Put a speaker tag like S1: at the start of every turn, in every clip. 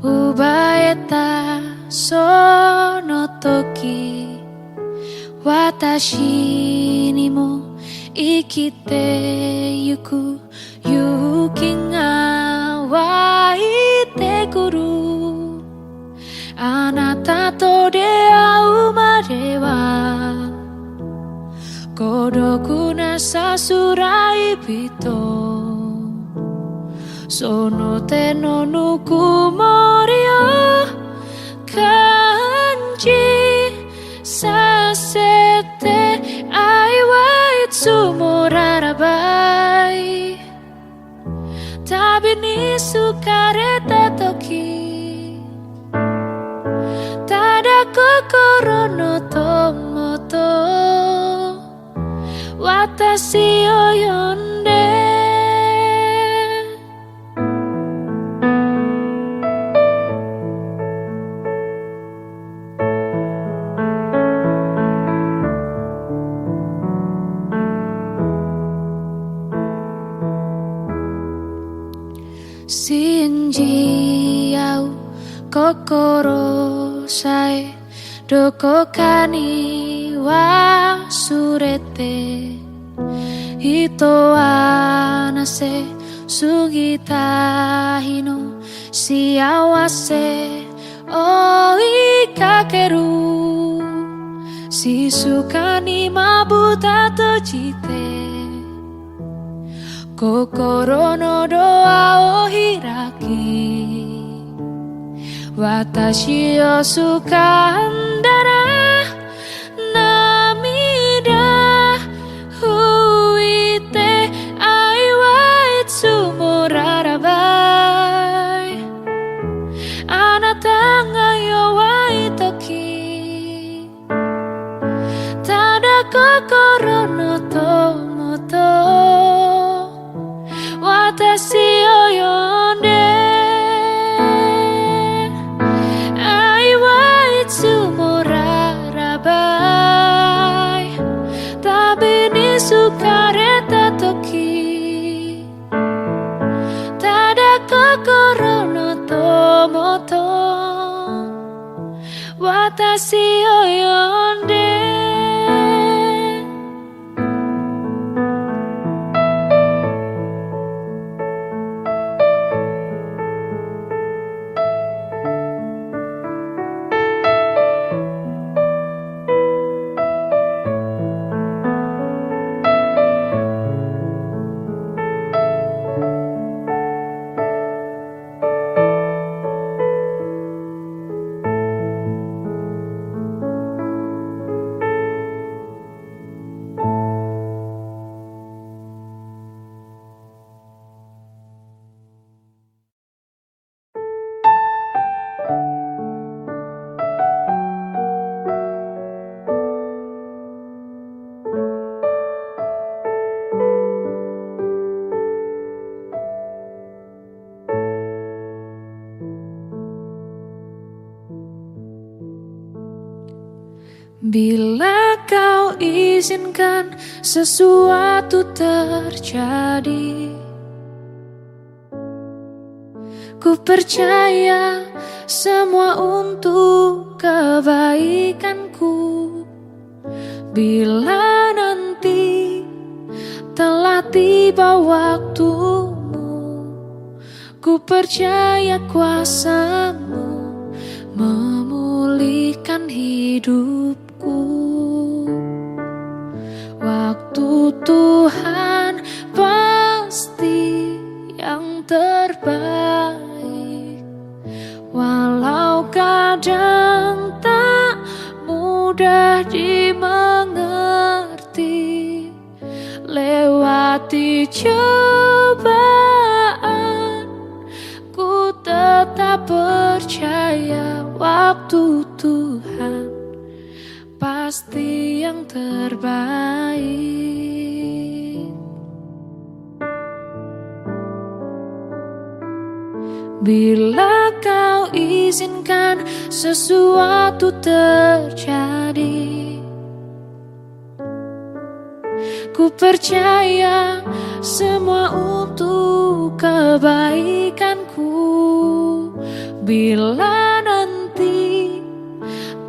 S1: Ubaeta sono toki Watashi ni mo ikite yuku Yuki ga waite kuru Anata to deau made wa Kodoku na sasurai pito Sono te no nukumori o kanji Sasete ai wa itsumo rarabai Tabi ni sukareta toki Tada kokoro no tomoto Watashi o yonde Shinji au kokoro sae Doko kani wa surete Hito anase sugita hino Siawase oi kakeru Shizuka ni mabuta tojite Kokoro no doa o hiraki Watashi o sukandara Namida huite ai wa itsumo rarabai Anata ga yowai toki Tada kokoro no tomoto Watashi o yonde Ai wa itsumo rarabai Tabi ni sukareta toki Tada kokoro no tomoto Watashi o yonde Bila kau izinkan sesuatu terjadi Ku percaya semua untuk kebaikanku Bila nanti telah tiba waktumu Ku percaya kuasamu memulihkan hidupku Waktu Tuhan pasti yang terbaik Walau kadang tak mudah dimengerti Lewati cobaan Ku tetap percaya waktu Tuhan pasti yang terbaik Bila kau izinkan sesuatu terjadi Ku percaya semua untuk kebaikanku Bila nanti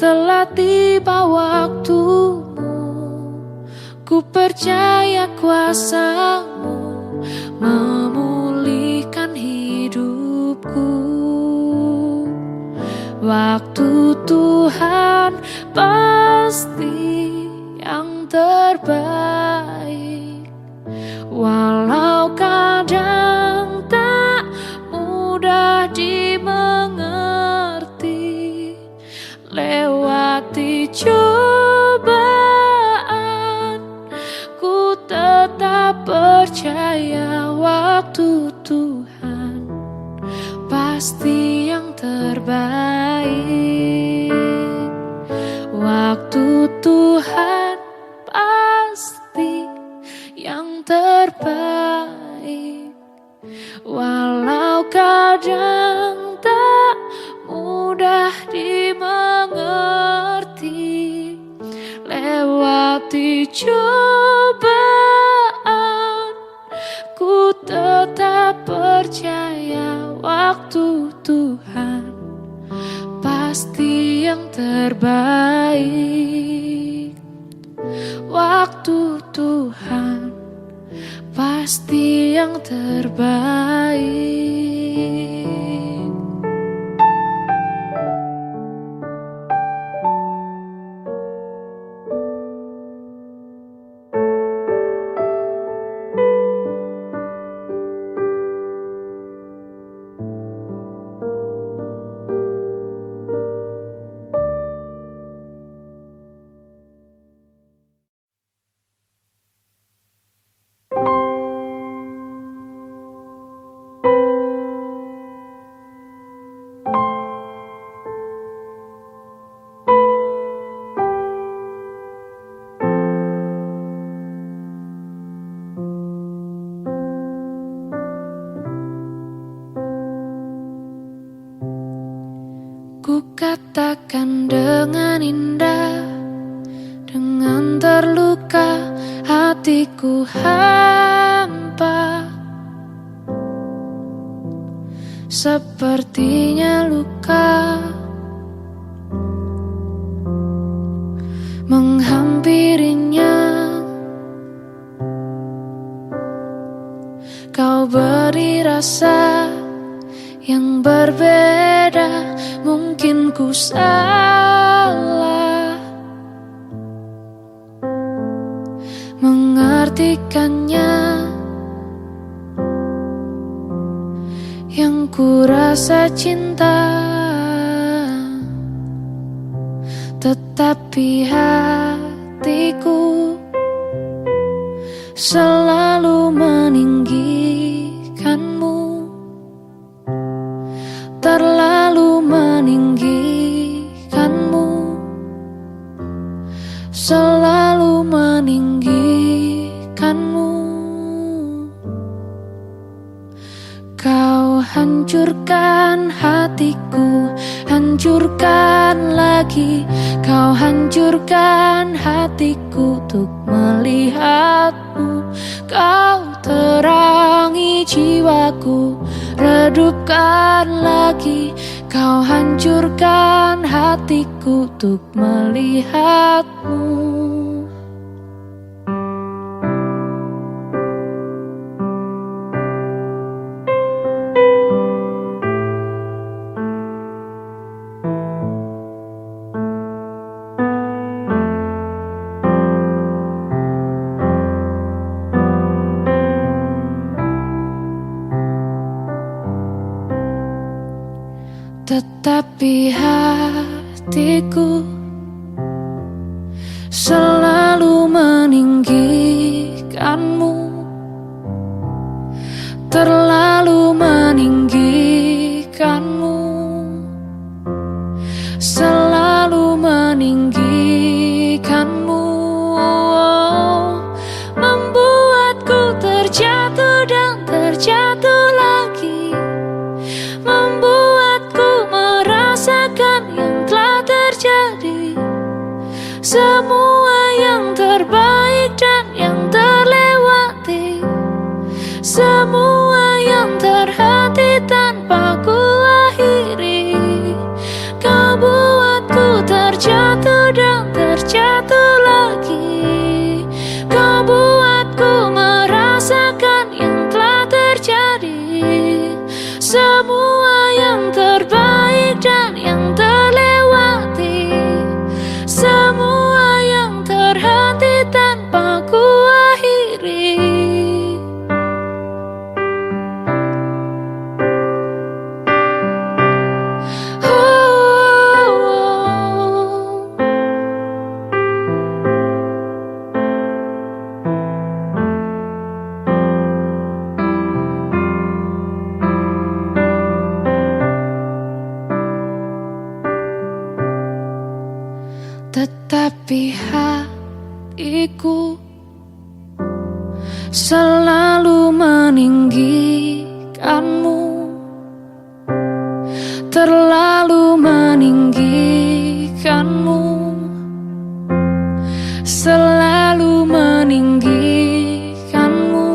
S1: telah tiba waktumu, ku percaya kuasamu memulihkan hidupku. Waktu Tuhan pasti yang terbaik, walau kadang tak mudah dimengerti. Lewati cobaan, ku tetap percaya waktu Tuhan pasti yang terbaik. Waktu Tuhan pasti yang terbaik, walau kadang tak mudah dimengerti. Lewati cobaan, ku tetap percaya waktu Tuhan pasti yang terbaik. Waktu Tuhan pasti yang terbaik. Ku katakan dengan indah, dengan terluka hatiku hampa. Sepertinya luka menghampirinya. Kau beri rasa yang berbeda, mungkin ku salah mengartikannya. Yang ku rasa cinta, tetapi hatiku selalu meninggikanmu, terlalu meninggikanmu, selalu meninggikanmu. Kau hancurkan hatiku, hancurkan lagi. Kau hancurkan hatiku untuk melihatmu. Kau terangi jiwaku, redupkan lagi. Kau hancurkan hatiku untuk melihatmu. Tetapi hatiku selalu meninggikanmu, terlalu meninggikanmu, selalu meninggikanmu. Membuatku terjatuh dan terjatuh lagi, membuatku merasakan yang telah terjadi. Semua yang terbaik dan yang terlewati, semua yang terhati tanpa ku akhiri. Tapi hatiku selalu meninggikanmu, terlalu meninggikanmu, selalu meninggikanmu.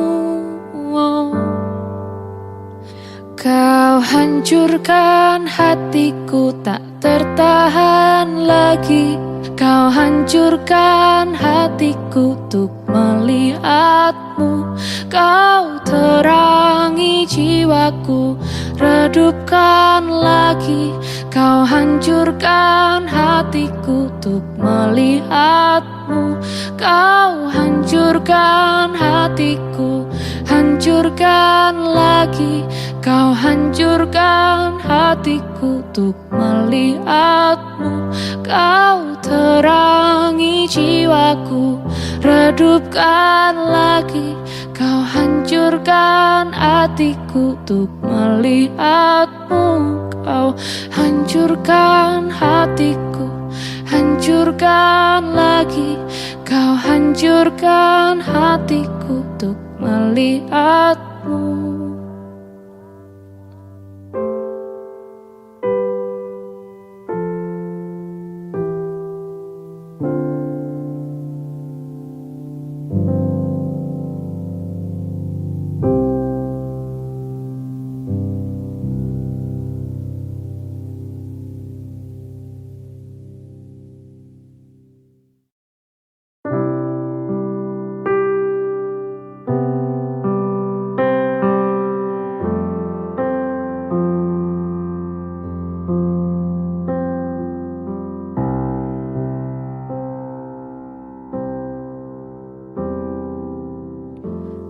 S1: Kau hancurkan hatiku tak tertahan lagi. Kau hancurkan hatiku untuk melihatmu. Kau terangi jiwaku, redupkan lagi. Kau hancurkan hatiku untuk melihatmu. Kau hancurkan hatiku, hancurkan lagi. Kau hancurkan hatiku untuk melihatmu. Kau terangi jiwaku, redupkan lagi. Kau hancurkan hatiku untuk melihatmu. Kau hancurkan hatiku, hancurkan lagi. Kau hancurkan hatiku untuk melihatmu.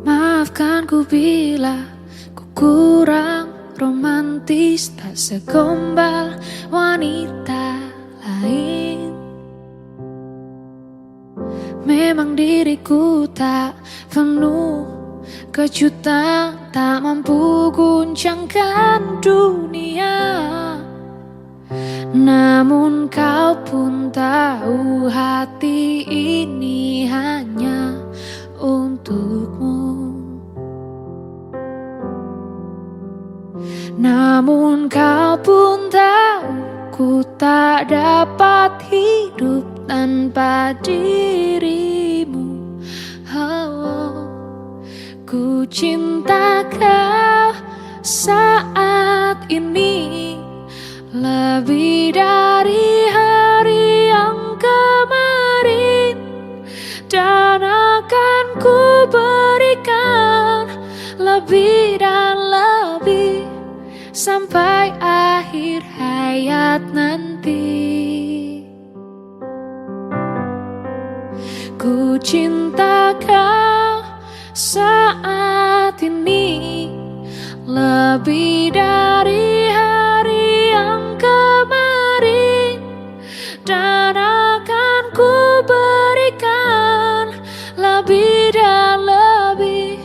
S1: Maafkan ku bila ku kurang romantis, tak segombal wanita lain. Memang diriku tak penuh kejutan, tak mampu guncangkan dunia. Namun kau pun tahu hati ini hanya untukmu. Namun kau pun tahu ku tak dapat hidup tanpa dirimu. Oh, ku cinta kau saat ini lebih dari hari yang kemarin, dan akan ku berikan lebih dan lebih sampai akhir hayat nanti. Ku cinta kau saat ini lebih dari hari yang kemarin, dan akan ku berikan lebih dan lebih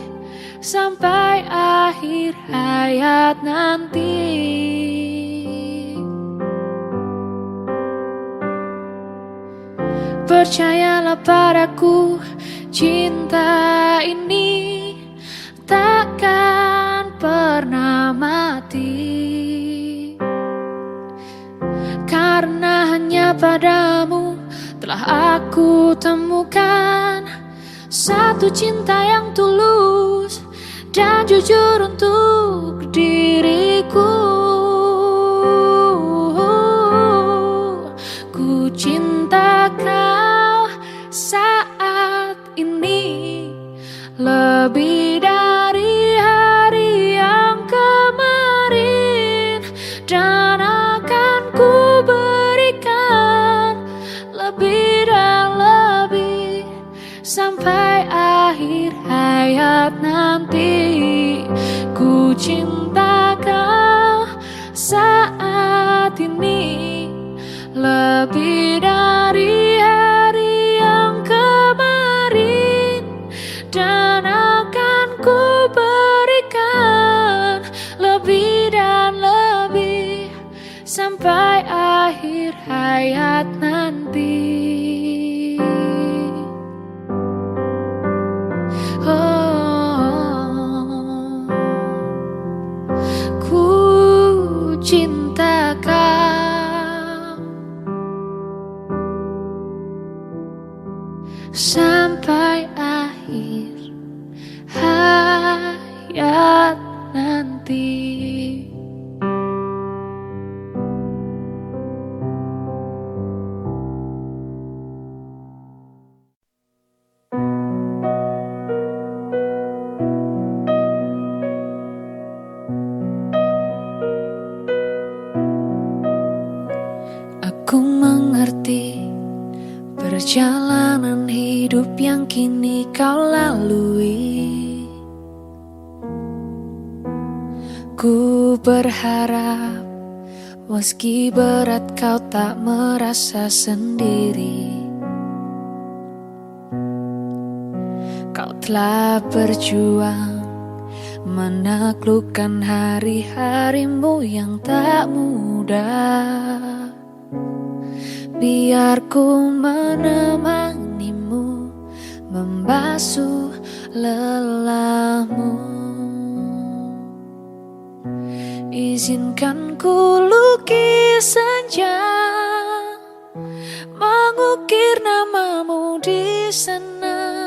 S1: sampai akhir hayat nanti. Percayalah padaku, cinta ini takkan pernah mati. Karena hanya padamu telah aku temukan satu cinta yang tulus dan jujur untuk diriku. Ku cinta kau saat ini lebih dari hari yang kemarin, dan akan ku berikan lebih dan lebih sampai akhir hayat nanti. Ku cinta kau saat ini lebih dari hari yang kemarin, dan akan ku berikan lebih dan lebih sampai akhir hayat nanti. kau sampai akhir hayat nanti. Aku mengerti perjalanan hidup yang kini kau lalui. Ku berharap meski berat kau tak merasa sendiri. Kau telah berjuang menaklukkan hari-harimu yang tak mudah. Biar ku menemanimu, membasuh lelahmu. Izinkan ku lukis senja, mengukir namamu di sana,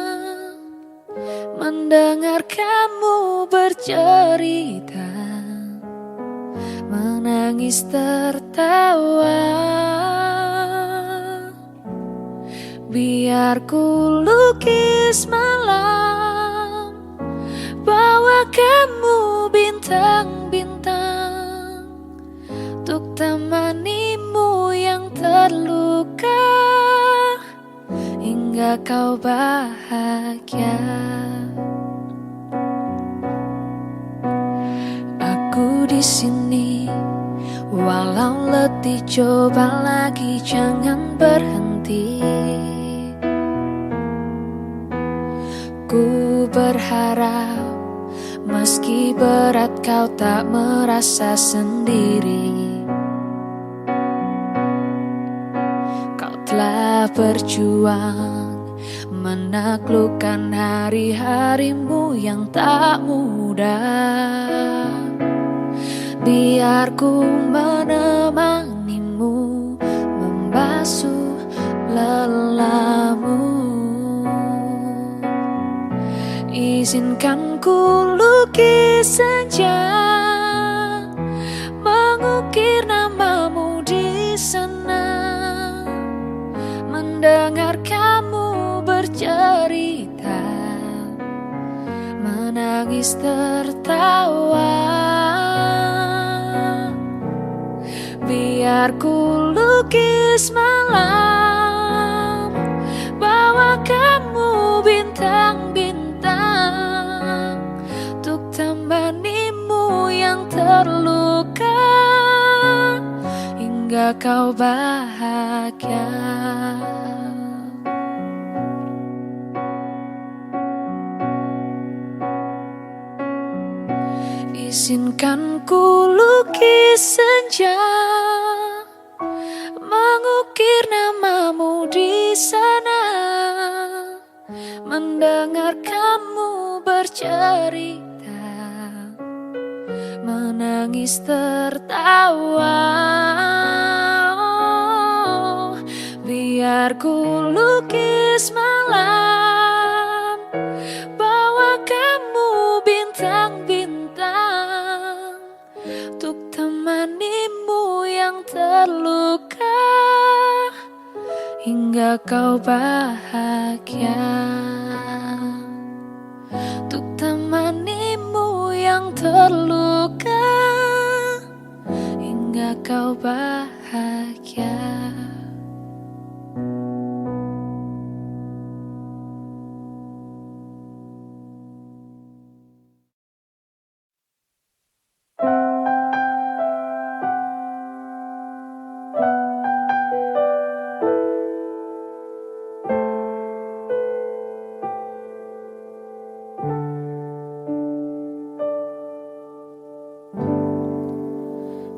S1: mendengar kamu bercerita, menangis tertawa. Biar ku lukis malam, bawa kamu bintang-bintang, untuk temanimu yang terluka, hingga kau bahagia. Aku di sini, walau letih coba lagi jangan berhenti. Ku berharap meski berat kau tak merasa sendiri. Kau telah berjuang menaklukkan hari-harimu yang tak mudah. Biar ku menemanimu, membasuh lelahmu. Izinkan ku lukis senja, mengukir namamu di sana, mendengar kamu bercerita, menangis tertawa. Biar ku lukis malam, bawa kamu bintang-bintang, untuk temanimu yang terluka, hingga kau bahagia. Izinkan ku lukis senja, mengukir namamu di sana, mendengar kamu bercerita, menangis tertawa. Biar ku lukis malam, bawa kamu bintang-bintang, untuk temanimu yang terluka, hingga kau bahagia. Untuk temanimu yang terluka, hingga kau bahagia.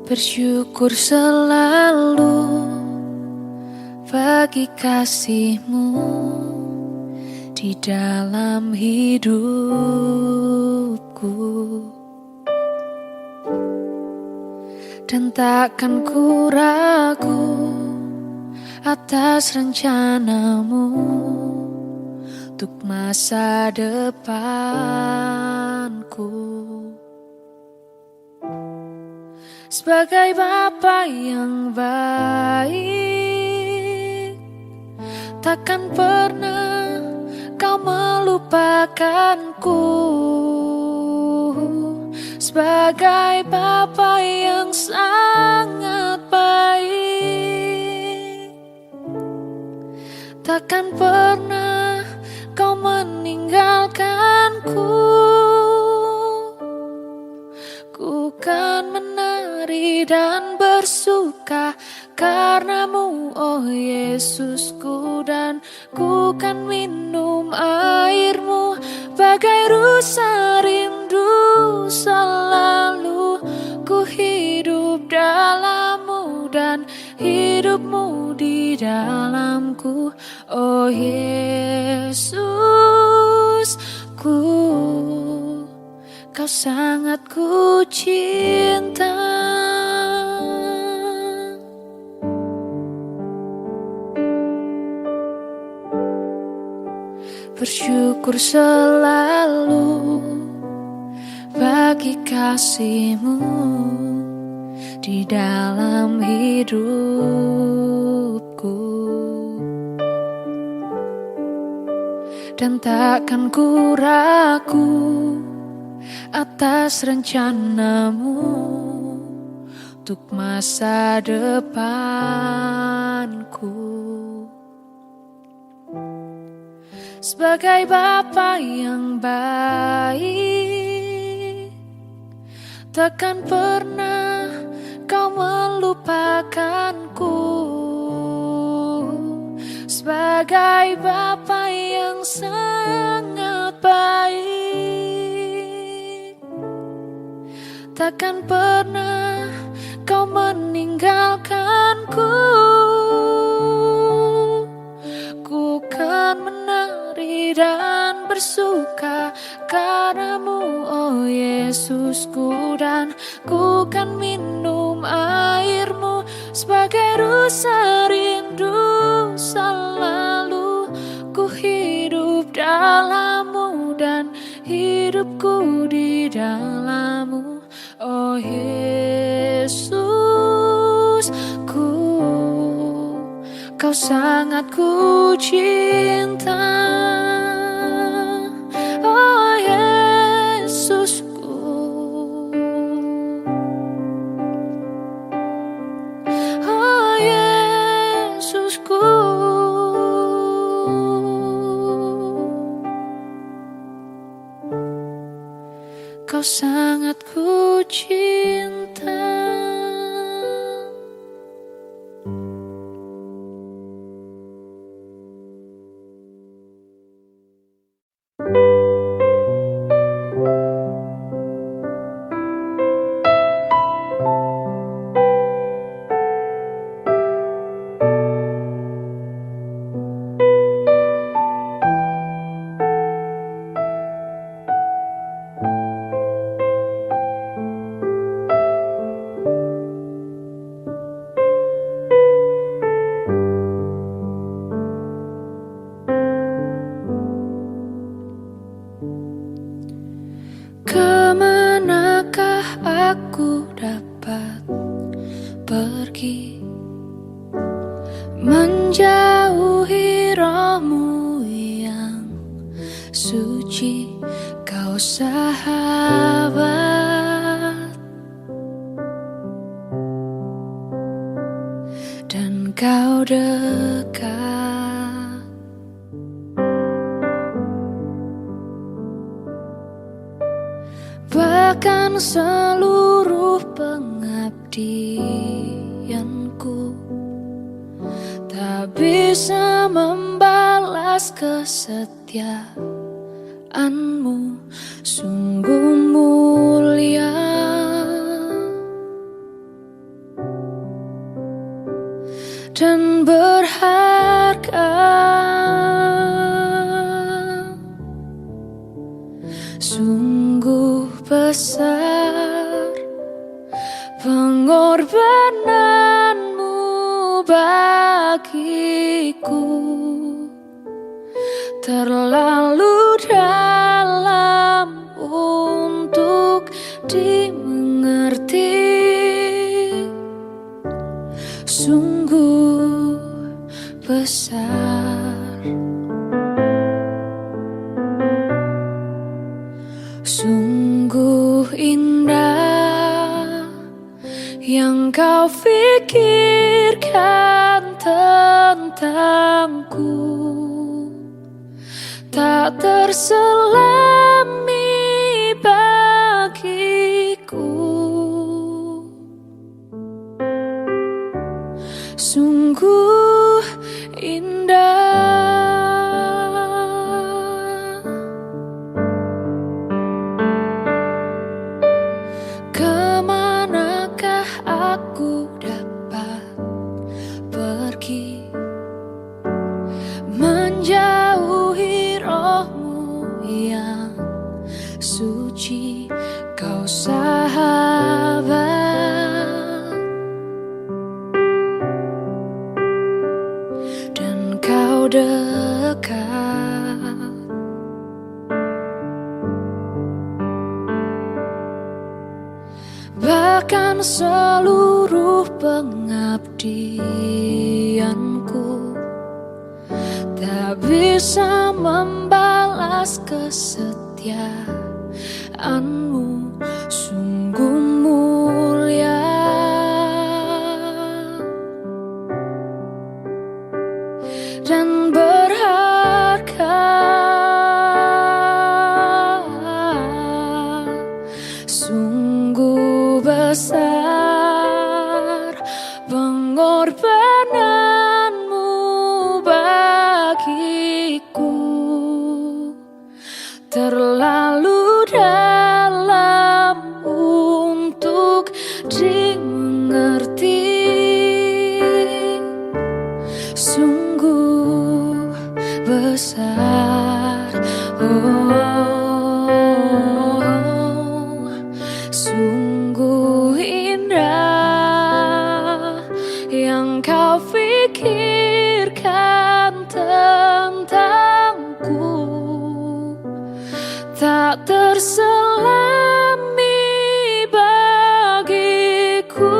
S1: Bersyukur selalu bagi kasih-Mu di dalam hidupku, dan takkan ku ragu atas rencanamu untuk masa depanku. Sebagai Bapa yang baik, takkan pernah kau melupakanku. Sebagai Bapa yang sangat baik, takkan pernah kau meninggalkanku. Ku kan menari dan bersuka karenamu, oh Yesusku, dan ku kan minum airmu bagai rusa rindu. Selalu ku hidup dalammu dan hidupmu di dalamku, oh Yesusku. Kau sangat ku cinta. Bersyukur selalu bagi kasih-Mu di dalam hidupku, dan takkan ku ragu atas rencana-Mu untuk masa depanku. Sebagai Bapa yang baik, takkan pernah kau melupakanku. Sebagai Bapa yang sangat baik, takkan pernah kau meninggalkanku. Ku kan menari dan bersuka karenamu, oh Yesusku, dan ku kan minum airmu sebagai rusa rindu. Selalu ku hidup dalammu dan hidupku di dalammu, oh Yesusku. Kau sangat ku cinta, oh Yesusku. Oh Yesusku. Kau sangat ku cinta. Kemanakah aku dapat pergi menjauhi roh-Mu yang suci, Kau sahabat dan Kau dekat. Bahkan seluruh pengabdianku tak bisa membalas kesetiaan-Mu, sungguh mulia dan berharga. Sungguh besar pengorbanan bagiku terlalu dalam untuk dimengerti. Sungguh besar, sungguh indah yang kau pikirkan tentangku, tak terselami bagiku. Sungguh indah. Kemanakah aku dapat pergi, menjauhi rohmu yang suci, kau sahabat dan kau dekat. Bahkan seluruh pengabdianku tak bisa membalas kesetiaanmu. Sungguh mulia dan berharga. Sungguh besar pengorbananmu bagiku, terlalu dalam untuk dimengerti. Sungguh besar, sungguh indah yang kau pikirkan tentangku, tak terselami bagiku.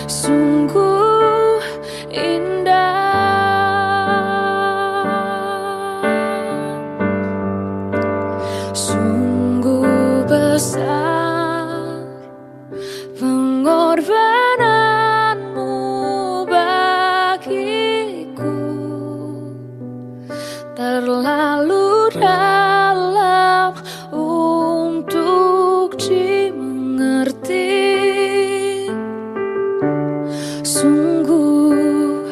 S1: Sungguh indah, sungguh besar pengorbananmu bagiku, terlalu dalam untuk dimengerti. Sungguh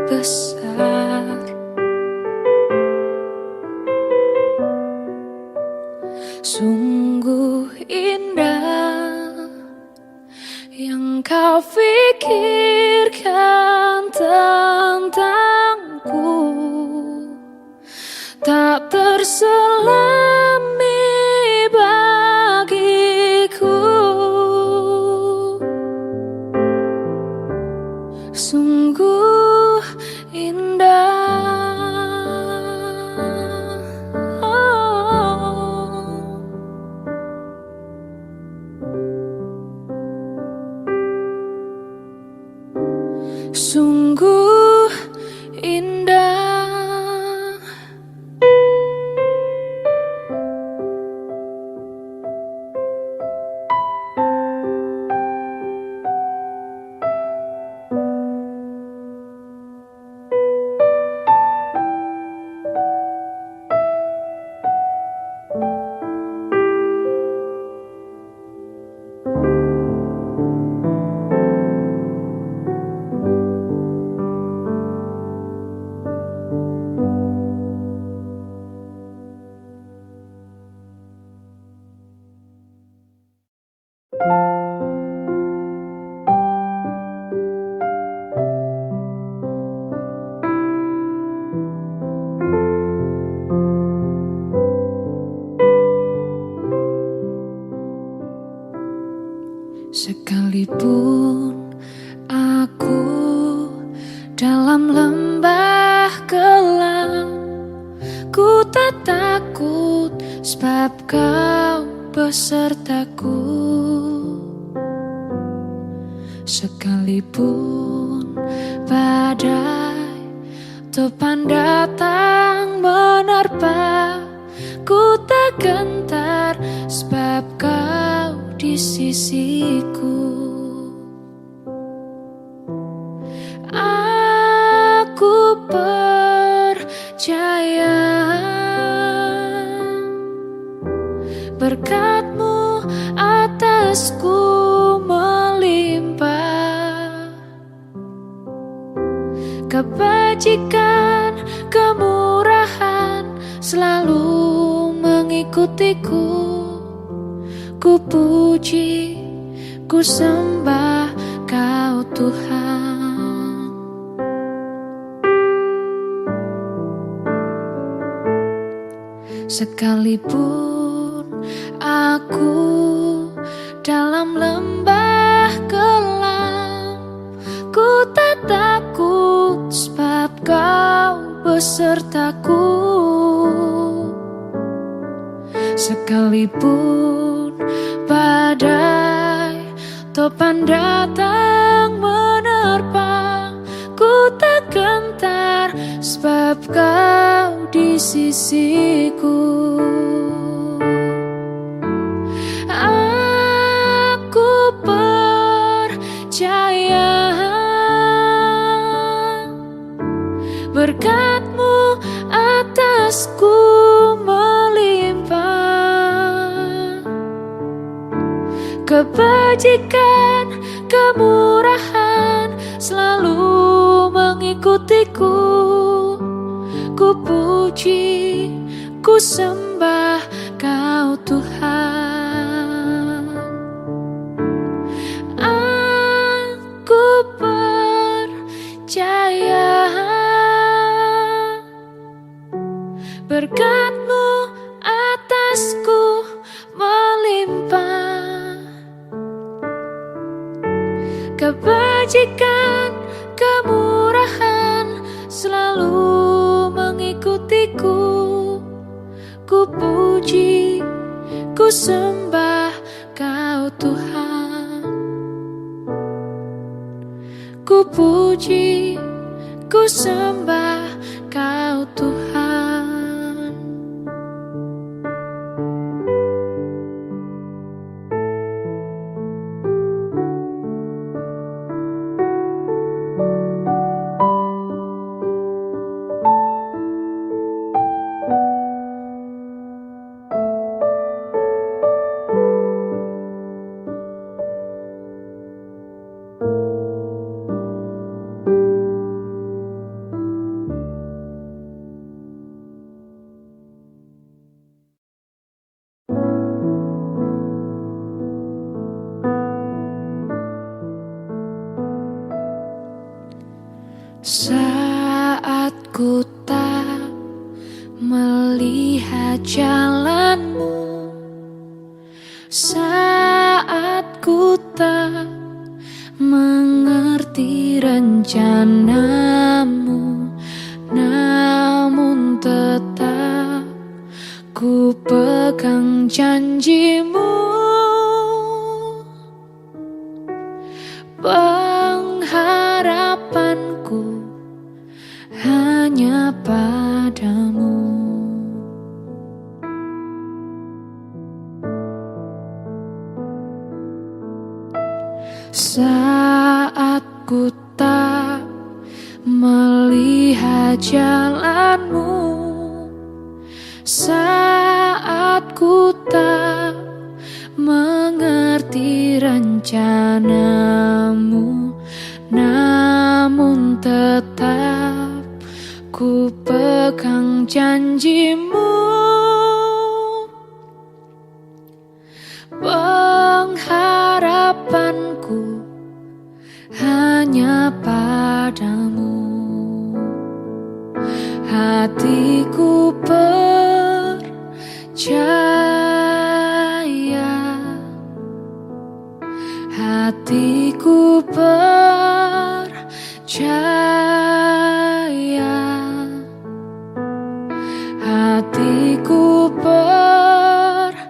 S1: besar, sungguh indah yang kau pikirkan tentangku, tak terselami bagiku. Sungguh indah, sungguh indah. Sekalipun aku dalam lembah kelam, ku tak takut sebab kau besertaku. Sekalipun badai topan datang menerpa, ku tak gentar sebab kau di sisiku. Aku percaya berkat-Mu atasku melimpah, kebajikan, kemurahan selalu mengikutiku. Ku puji, ku sembah Kau Tuhan. Sekalipun aku dalam lembah kelam, ku tak takut sebab Kau besertaku. Sekalipun badai topan datang menerpa, ku tak gentar sebab Kau di sisiku. Aku percaya berkat-Mu atasku melimpah, kebajikan, kemurahan selalu mengikutiku. Ku puji, ku sembah Kau Tuhan. Aku percaya berkat-Mu atasku melimpah, kebajikan, kemurahan selalu mengikutiku. Ku puji, ku sembah Kau Tuhan. Ku puji, ku sembah Kau Tuhan. Saat ku tak melihat jalan-Mu, saat ku tak mengerti rencana-Mu, namun tetap ku pegang janji-Mu. Pengharapanku hanya padamu. Saat ku tak melihat jalan-Mu, saat ku tak mengerti rencana-Mu, namun tetap ku pegang janji-Mu. Pengharapanku hanya padamu. Hatiku percaya, hatiku percaya, hatiku percaya,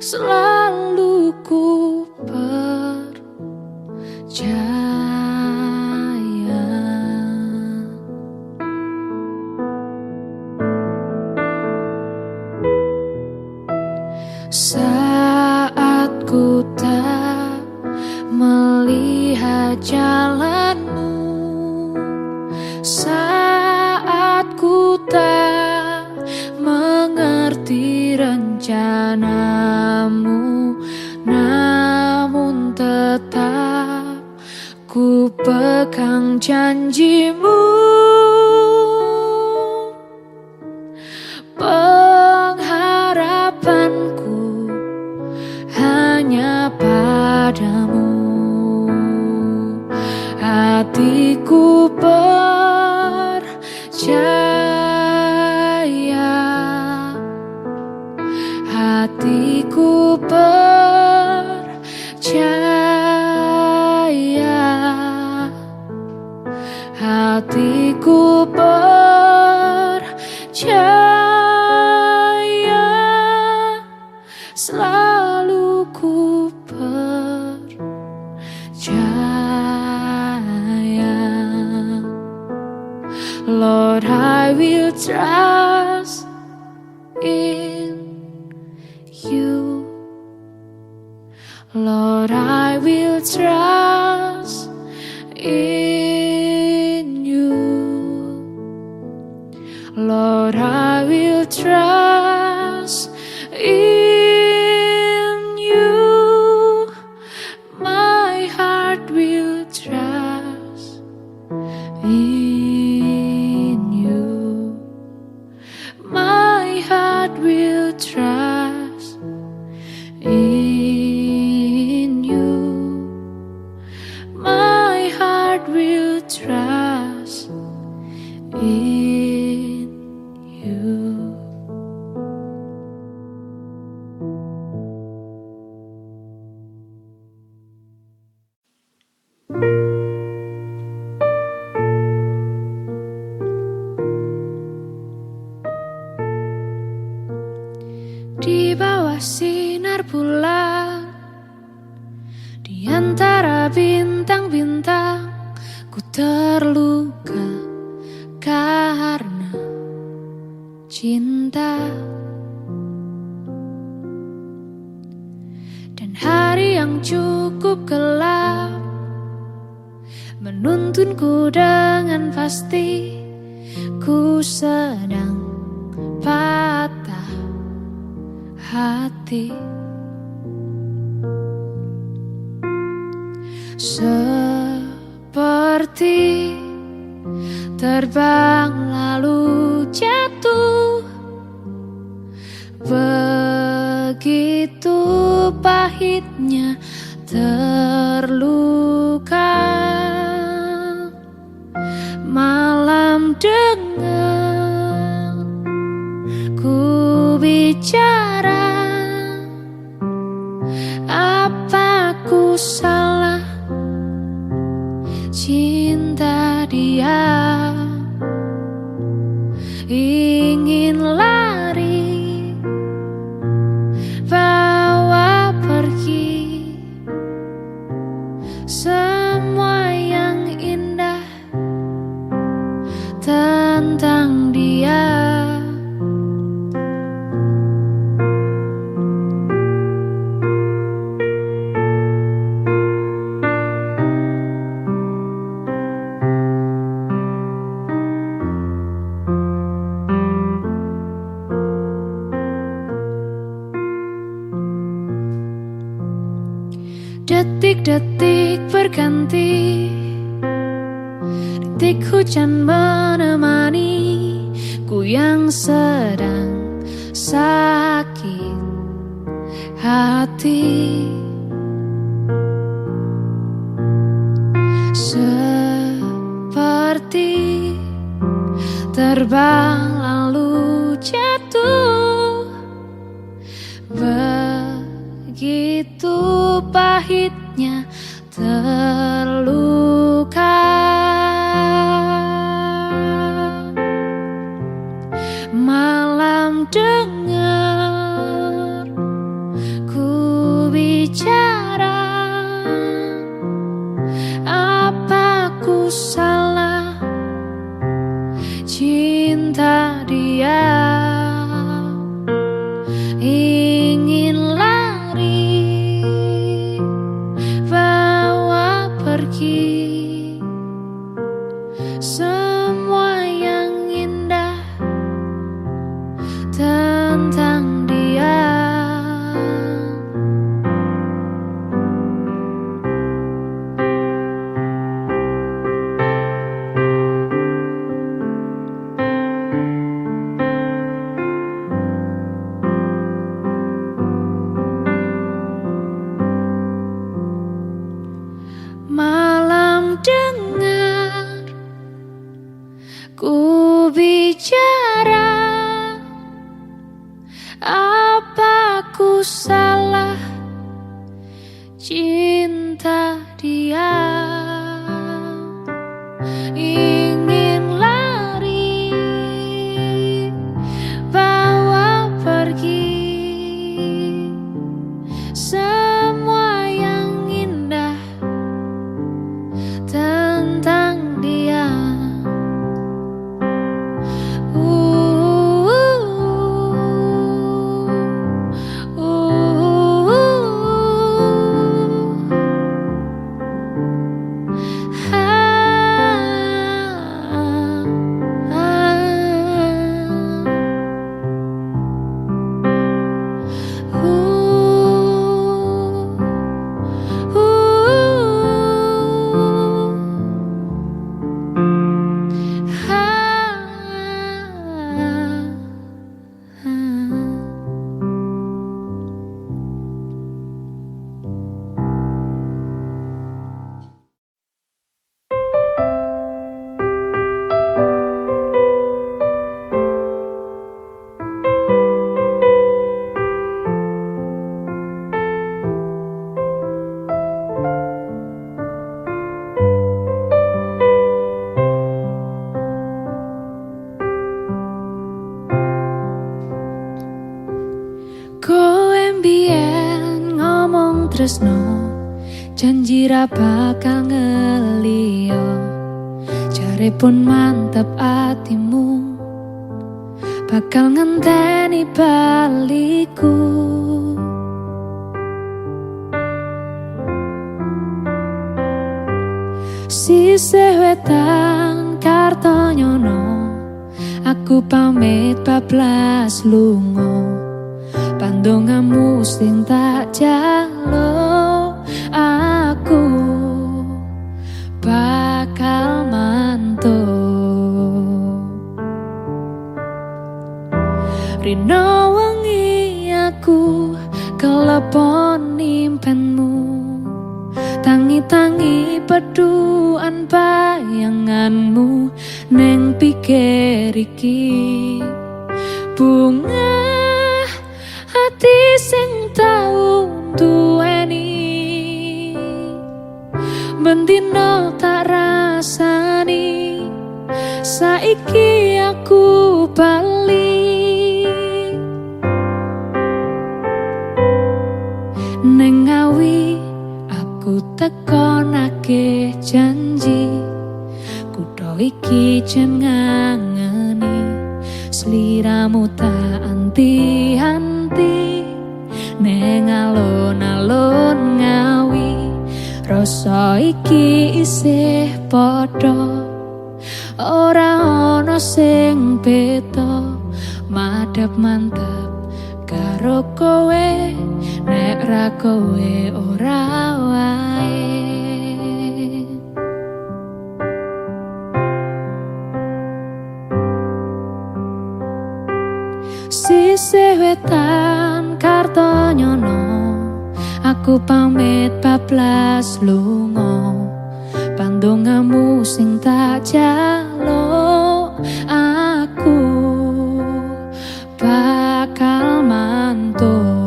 S1: selalu ku percaya. Saat ku tak melihat jalanmu, saat ku tak mengerti rencanamu, namun tetap ku pegang janjimu. Pengharapanku hanya padamu, hatiku percaya, hatiku percaya, hatiku percaya, selalu ku percaya. Lord, I will trust in you. Lord, I will trust in you. Lord, I will trust in you. My heart will trust in you. My heart will trust in you. My heart will trust in you. Di bawah sinar bulan, di antara bintang-bintang, ku terluka karena cinta. Dan hari yang cukup gelap menuntunku dengan pasti, ku sedang patah hati. Seperti terbang lalu jatuh, begitu pahitnya terluka. Malam dengan ku bicara, apa ku salah cinta dia? Ingin lari, bawa pergi semua yang indah tentang dia. Detik-detik berganti, detik hujan menemani ku yang sedang sakit hati. Seperti terbang lalu jatuh, begitu pahitnya terluka. Malam dengar ku bicara, apa ku salah cinta dia? Ingin lari, bawa pergi semua yang indah tentang dia. Malam dengar ku bicara, apa ku salah cinta dia? Ingin lari, bawa pergi semua yang indah tentang dia. Kowe mbien ngomong tresno, janji ra bakal ngeliyo. Jare pun mantep atimu, bakal ngenteni baliku. Sisih wetan Kartonyono, aku pamit bablas lunga. Pandongamu sing tak jaluk, aku bakal mantuk. Rino wengi aku kelepon nimpenmu, tangi-tangi peduan bayanganmu neng pikir iki. Bunga hati sing tau duweni, bendino tak rasani, saiki aku bali. Neng Ngawi aku tekonake janji, kutho iki jen ngangeni, sliramu tak anti-anti. Neng alun-alun Ngawi, rasa iki isih padha, ora ana sing beda. Madhep mantep karo kowe, nek ra kowe ora wae. Sisih wetan Kartonyono, aku pamit bablas lunga. Pandongamu sing tak jaluk, aku bakal mantuk.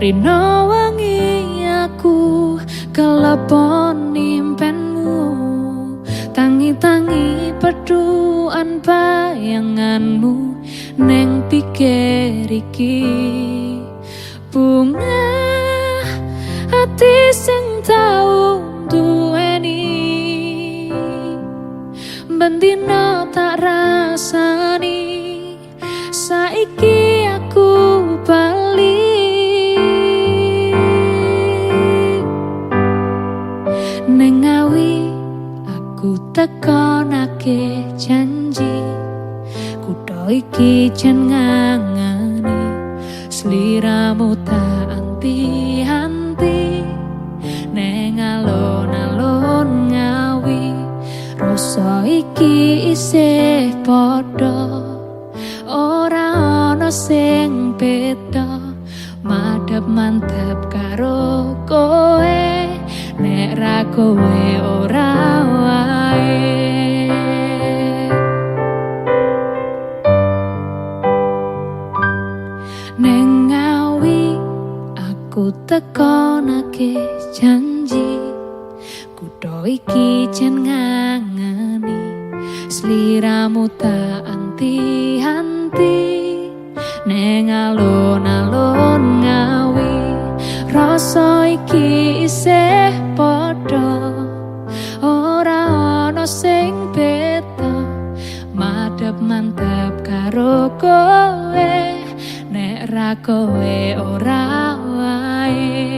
S1: Rino wangi aku kelepon nimpenmu, tangi-tangi peduan bayanganmu neng pikir iki. Bunga hati sing tau duweni, bendino tak rasani, saiki aku bali. Neng Ngawi aku tekonake janji, kutha iki jan ngangani, sliramu tak anti-anti. Neng alon-alon Ngawi, rasa iki isih padha, ora ana sing beda. Madhep mantep karo kowe, nek ra kowe ora wae. Neng Ngawi aku tekonake janji, kutha iki jan ngangani, sliramu tak anti-anti. Neng alon-alon Ngawi, rasa iki isih padha, ora ana sing beda. Madhep mantep karo kowe, nek ra kowe ora wae.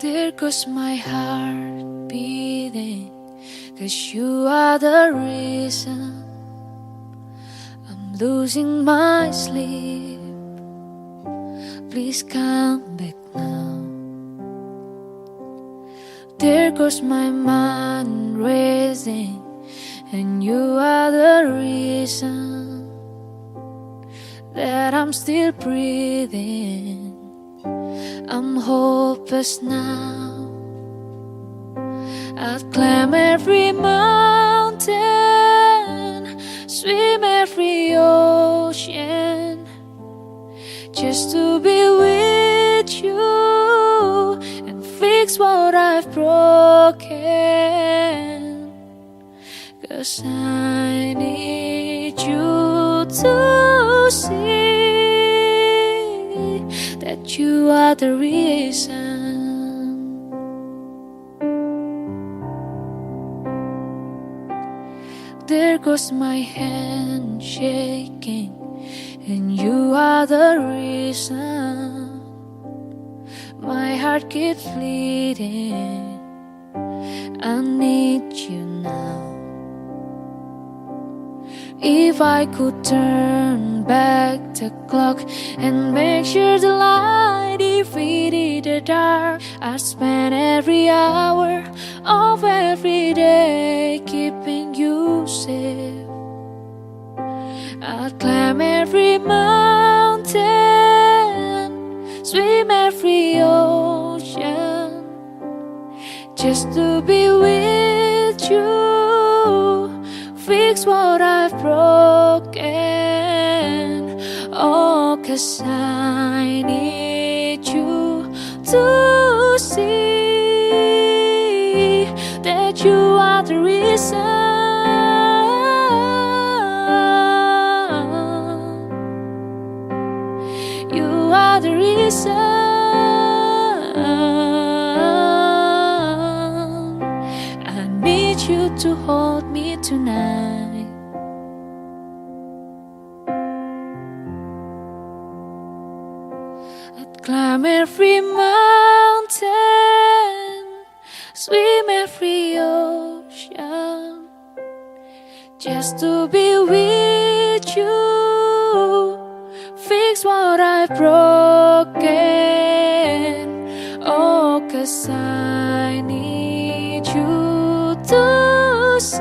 S1: There goes my heart beating, 'cause you are the reason I'm losing my sleep. Please come back now. There goes my mind racing, and you are the reason that I'm still breathing. I'm hopeless now. I'd climb every mountain, swim every ocean, just to be with you and fix what I've broken. 'Cause I need you to see that you are the reason. There goes my hand shaking, and you are the reason my heart keeps bleeding. I need you now. If I could turn back the clock and make sure the light defeated the dark, I'd spend every hour of every day keeping you safe. I'd climb every mountain, swim every ocean, just to be with you, fix what I've broken. Oh, 'cause I need you to see that you are the reason. You are the reason. I need you to hold me tonight. I'd climb every mountain, swim every ocean, just to be with you, fix what I've broken. Oh, 'cause I need you to see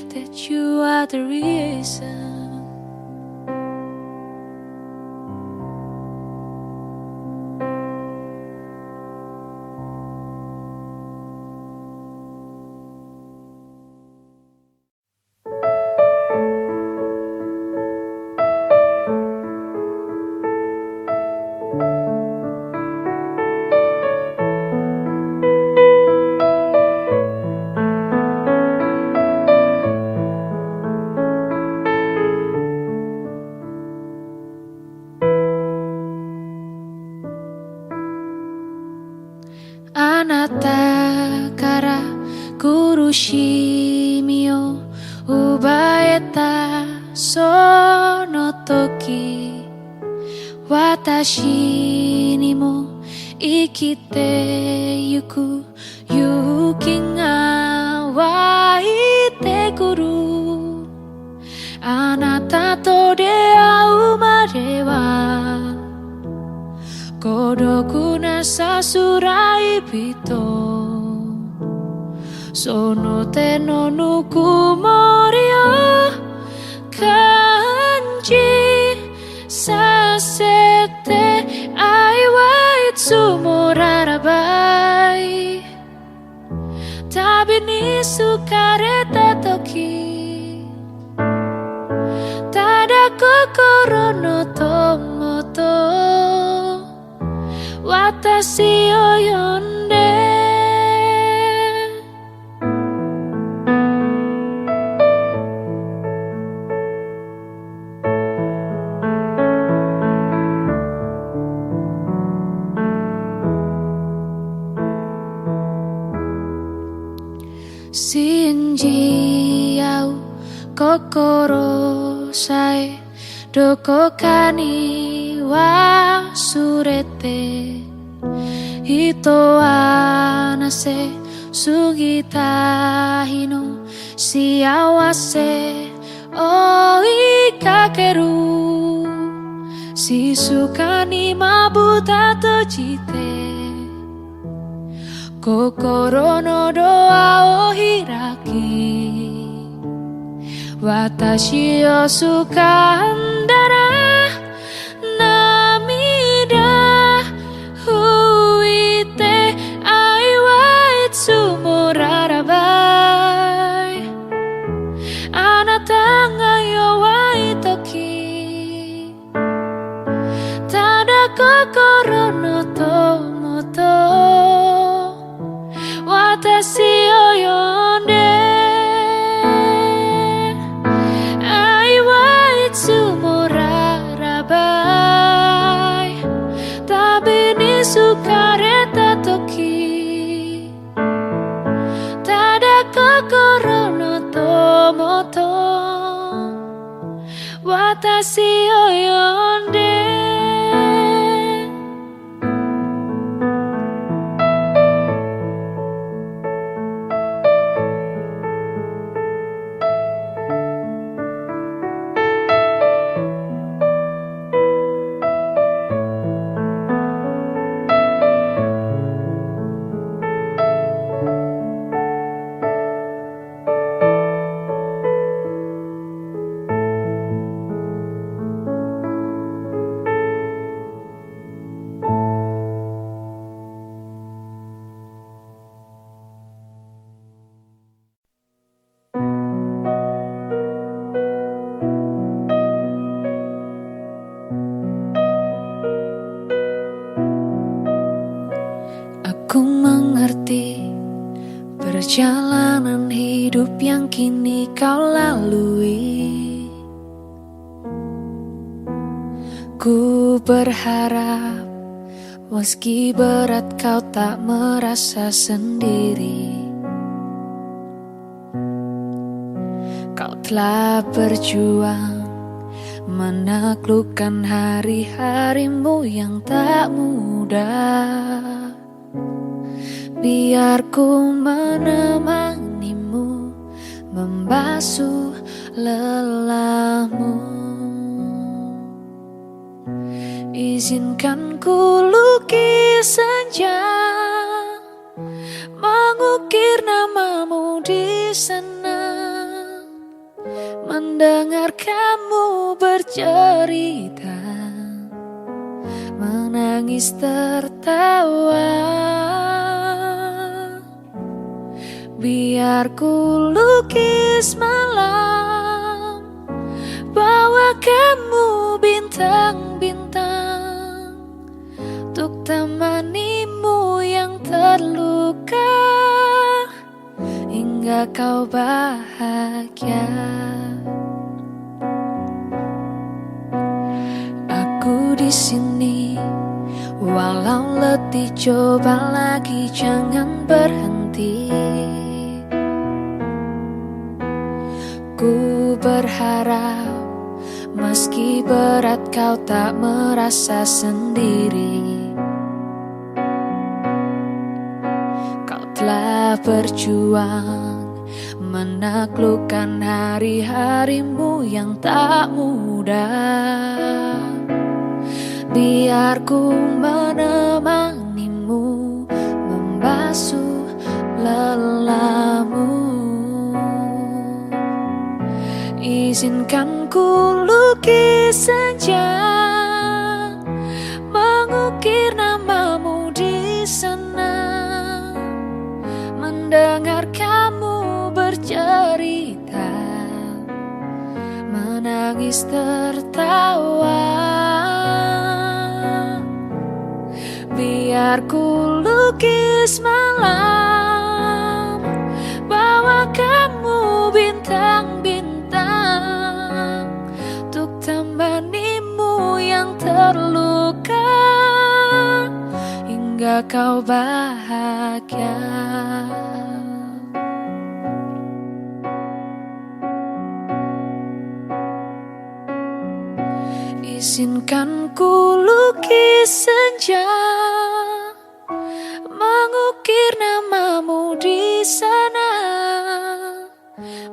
S1: that you are the reason. Anata kara kurushimi o ubaeta sono toki, watashi ni mo ikite yuku yuki ga waite kuru. Anata to deau made wa kodoku na sasurai pito, sono te no nukumori o kanji sasete ai wa itsumo rarabai, tabi ni sukareta toki, tada kokoro no tomoto, watashi o yonde. Shinji au kokoro sae doko kani wa surete, hito anase sugita hino siawase o ikakeru, shisuka ni mabuta tojite, kokoro no doa o hiraki, watashi o sukandara namida huite ai wa itsumo rarabai, anata ga yowai toki, tada kokoro no tomoto, watashi o yonde, ai wa itsumo rarabai, tabi ni sukareta toki, tada kokoro no tomoto, watashi o yonde. Aku mengerti perjalanan hidup yang kini kau lalui. Ku berharap meski berat kau tak merasa sendiri. Kau telah berjuang menaklukkan hari-harimu yang tak mudah. Biar ku menemanimu membasuh lelahmu. Izinkan ku lukis senja, mengukir namamu di sana, mendengar kamu bercerita, menangis tertawa. Biar ku lukis malam, bawa kamu bintang-bintang, untuk temanimu yang terluka, hingga kau bahagia. Aku di sini, walau letih coba lagi, jangan berhenti. Ku berharap meski berat kau tak merasa sendiri. Kau telah berjuang menaklukkan hari-harimu yang tak mudah. Biar ku menemanimu, membasuh lelahmu. Izinkan ku lukis senja, mengukir namamu di sana, mendengar kamu bercerita, menangis tertawa. Biar ku lukis malam, bawa kamu bintang-bintang, untuk temanimu yang terluka, hingga kau bahagia. Izinkan ku lukis senja, mengukir namamu di sana,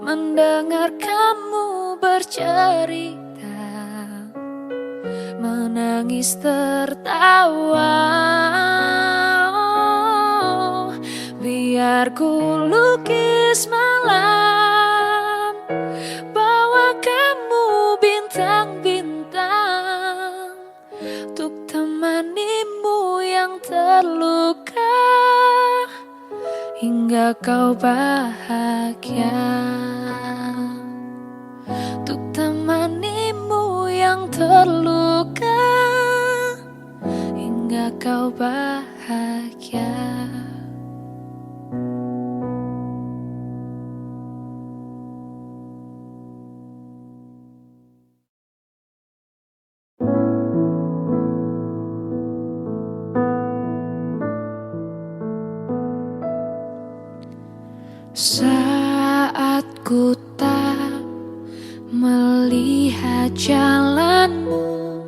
S1: mendengar kamu bercerita, menangis tertawa. Biar ku lukis malam, bawa kamu bintang-bintang, untuk temanimu yang terluka, hingga kau bahagia. Untuk temanimu yang terluka, hingga kau bahagia. Saat ku tak melihat jalanmu,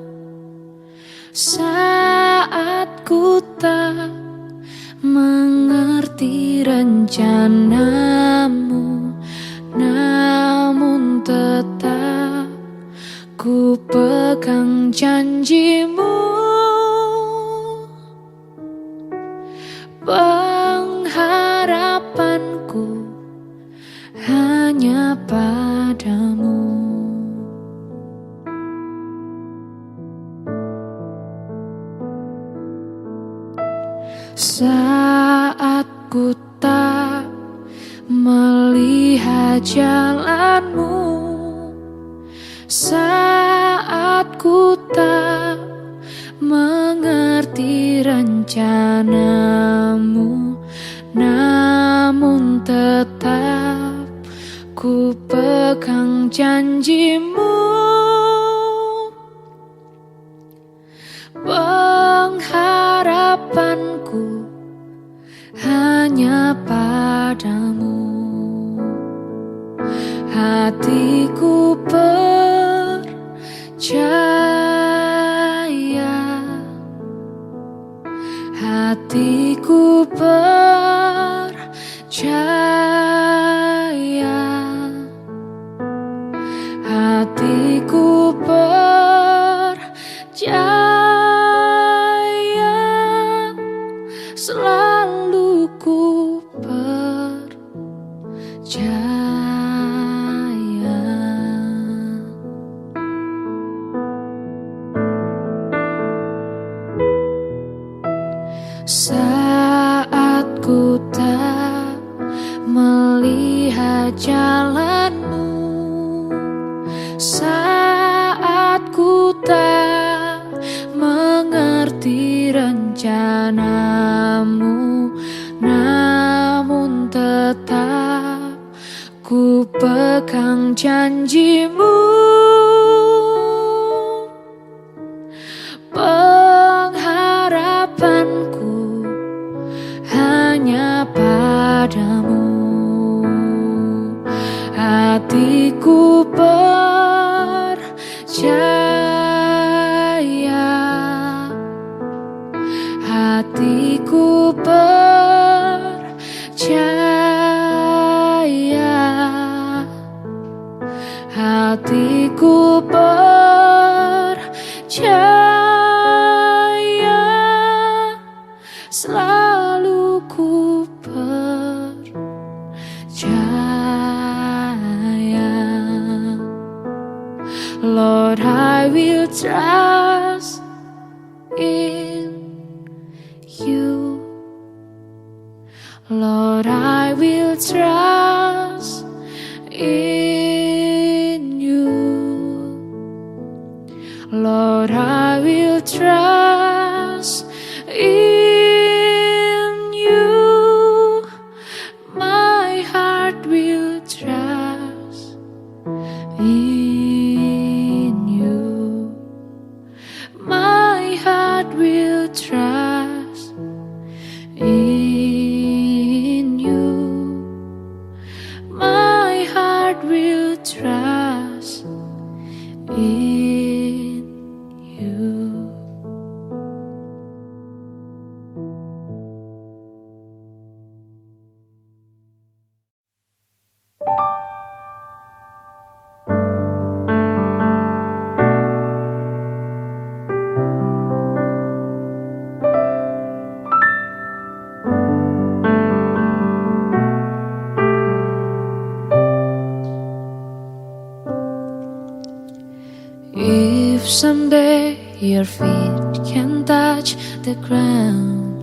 S1: saat ku tak mengerti rencanamu, namun tetap ku pegang janjimu. Pengharapanku hanya padamu. Saat ku tak melihat jalanmu, saat ku tak mengerti rencanamu, namun tetap ku pegang janjimu. Pengharapanku hanya padamu. Hatiku percaya, hatiku percaya, selalu ku percaya. Saat ku tak melihat jalanmu, saat ku tak mengerti rencanamu, namun tetap ku pegang janjimu. Pengharapanku hanya padamu, hatiku percaya, hatiku percaya, hatiku percaya. Selalu ku percaya. Lord, I will trust in you. Lord, I will trust in you. Lord, I will trust in you. My heart will trust in you. My heart will trust in you. My heart will trust in you. If someday your feet can touch the ground,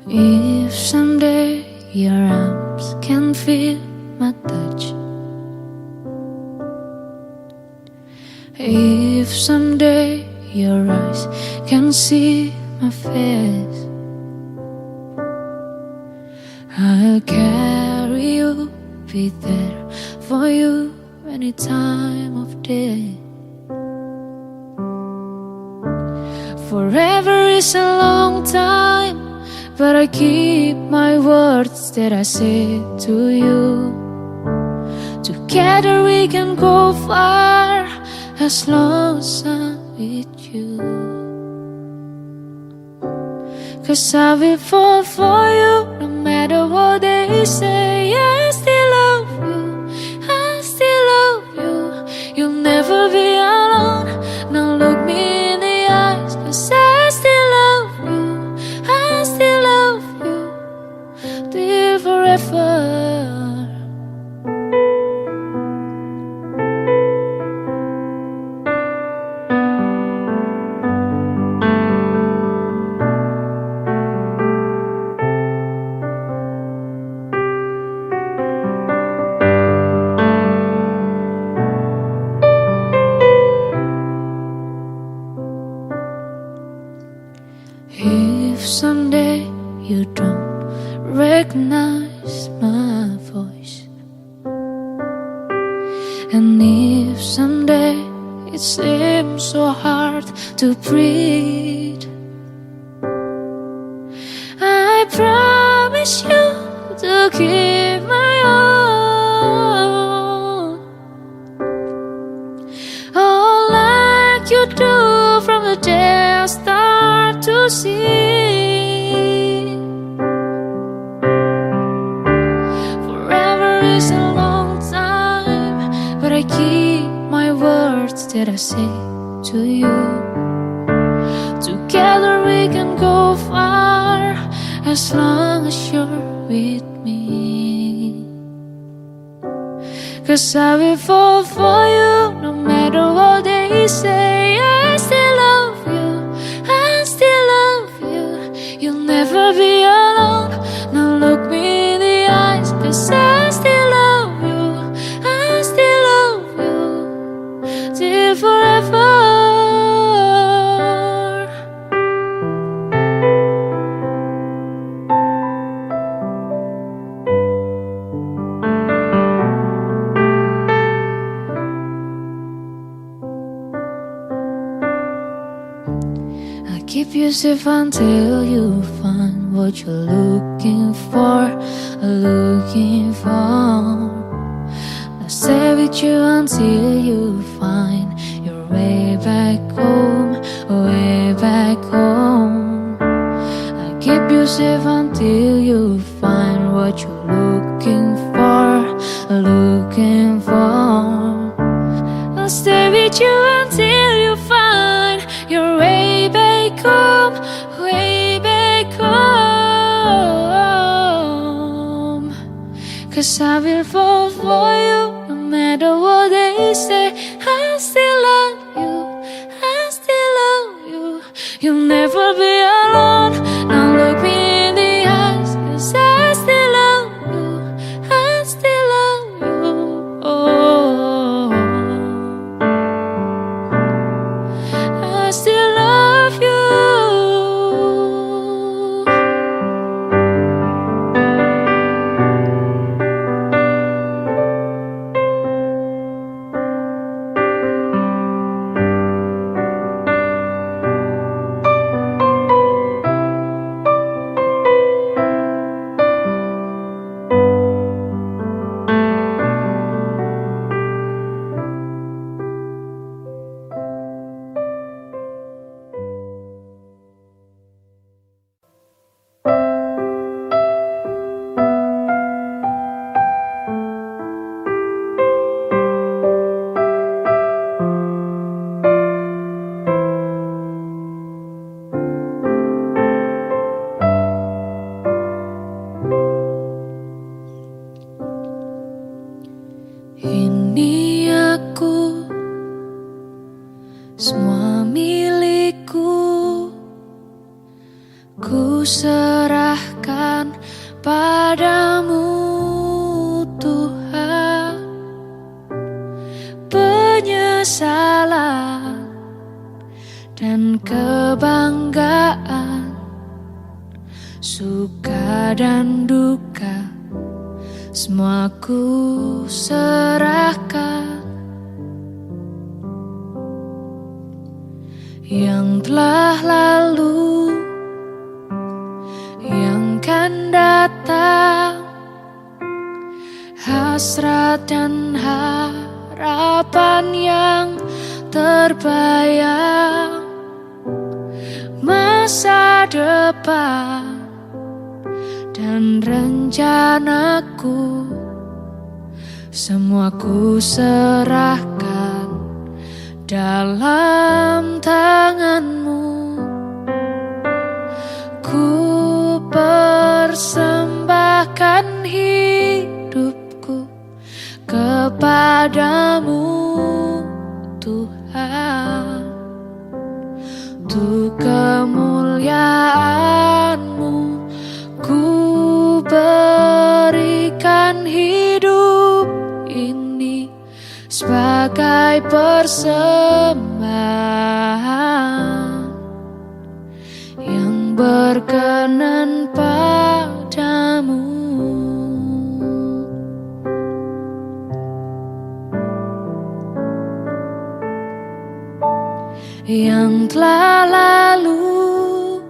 S1: if someday your arms can feel my touch, if someday your eyes can see my face, I'll carry you, be there for you any time of day. Forever is a long time, but I keep my words that I say to you. Together we can go far as long as I'm with you. 'Cause I will fall for you no matter what they say. I still love you, I still love you. You'll never be alone. Now look me in the eyes, 'cause I still love you, I still love you till forever. If someday you don't recognize my voice, and if someday it seems so hard to breathe, I promise you to keep my own. Oh, like you do from the day I start to see. Forever is a long time, but I keep my words that I say to you. Together Together we can go far as long as you're with me. 'Cause I will fall for you no matter what they say. I still love you, I still love you. You'll never be alone. Now look me in the eyes, 'cause I still love you, I still love you till forever. Keep you safe until you find what you're looking for, looking for. I'll stay with you until you find your way back home, way back home. I'll keep you safe until you find what you're looking for, looking for. I'll stay with you until you find your way back home, way back home. 'Cause I will fall for you no matter what they say. I still love you, I still love you. You'll never be alone. Now look me in the eyes, 'cause I still love you, I still love you. Oh, I still love you. Ini aku, semua milikku. Ku serahkan padamu Tuhan. Penyesalan dan kebanggaan, suka dan duka, semua ku serahkan. Yang telah lalu, yang kan datang, hasrat dan harapan yang terbayang, masa depan dan rencanaku, semua ku serahkan dalam tanganmu. Ku persembahkan hidupku kepadamu Tuhan, untuk kemuliaan-Mu. Ku berikan hidup ini sebagai persembahan yang berkenan padamu. Yang telah lalu,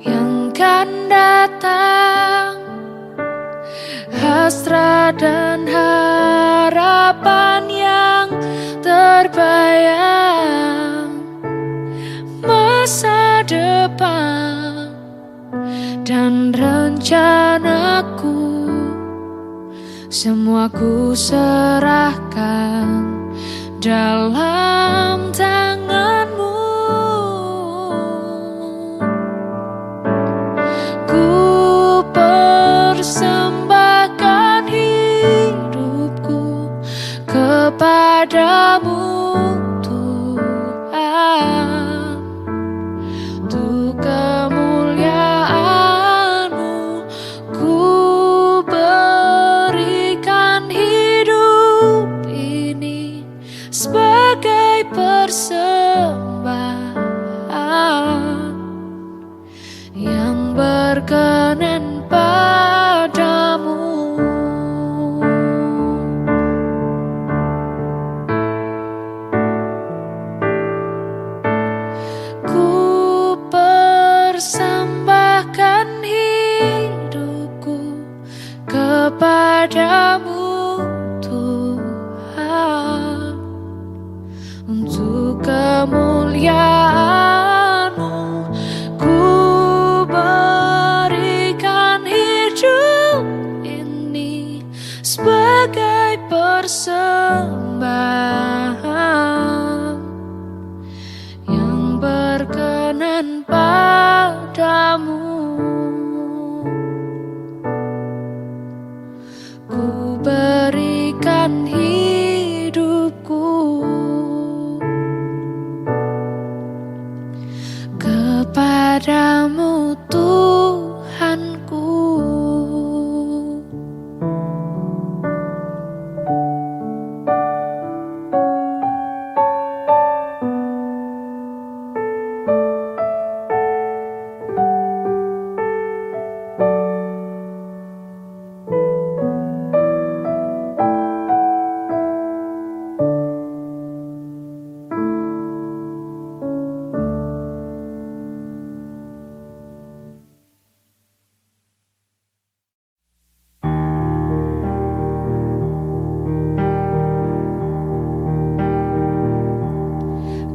S1: yang kan datang, hasrat dan harapan yang terbayang, masa depan dan rencanaku, semua ku serahkan dalam tanganmu. untuk kemuliaan-Mu. Ku berikan hidup ini sebagai persembahan yang berkenan padamu. Ku persembahkan hidupku kepadamu Tuhan, untuk kemuliaan-Mu. Ku berikan hidup ini sebagai persembahan yang berkenan padamu. Ku berikan hidupku kepadamu Tuhanku.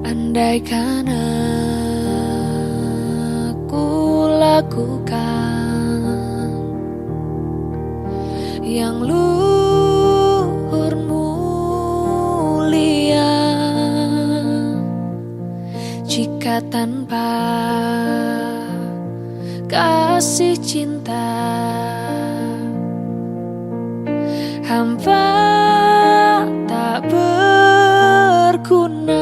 S1: Andaikan aku lakukan yang luhur mulia, jika tanpa kasih cinta hamba tak berguna.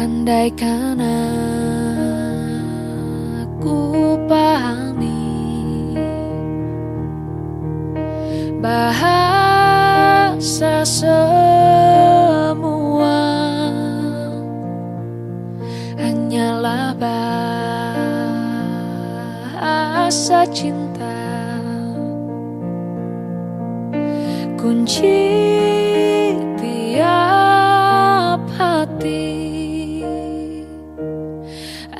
S1: Andaikan aku pahami bahasa semua hanyalah bahasa cinta, kunci tiap hati.